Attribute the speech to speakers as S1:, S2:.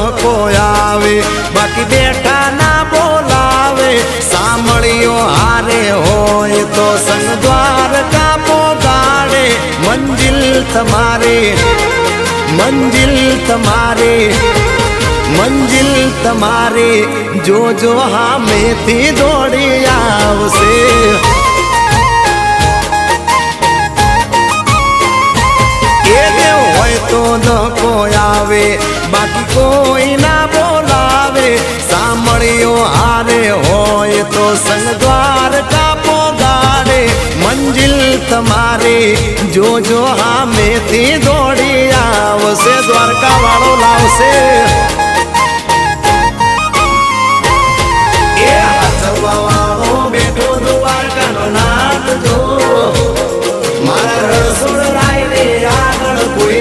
S1: ધક્કો આવે બાકી બેઠા ના બોલાવે સાંભળ્યો હારે હોય તો સંગ દ્વારકા પોગાડે મંજિલ તમારે જોજો હામેથી દોડી આવશે તો ધક્કો આવે બાકી કોઈ ના બોલાવે સાંભળ્યો હારે હોય તો સંગ દ્વારકા પોગાડે મંજિલ તમારે જોજો હામેથી દોડી આવશે દ્વારકા વાળો લાવશે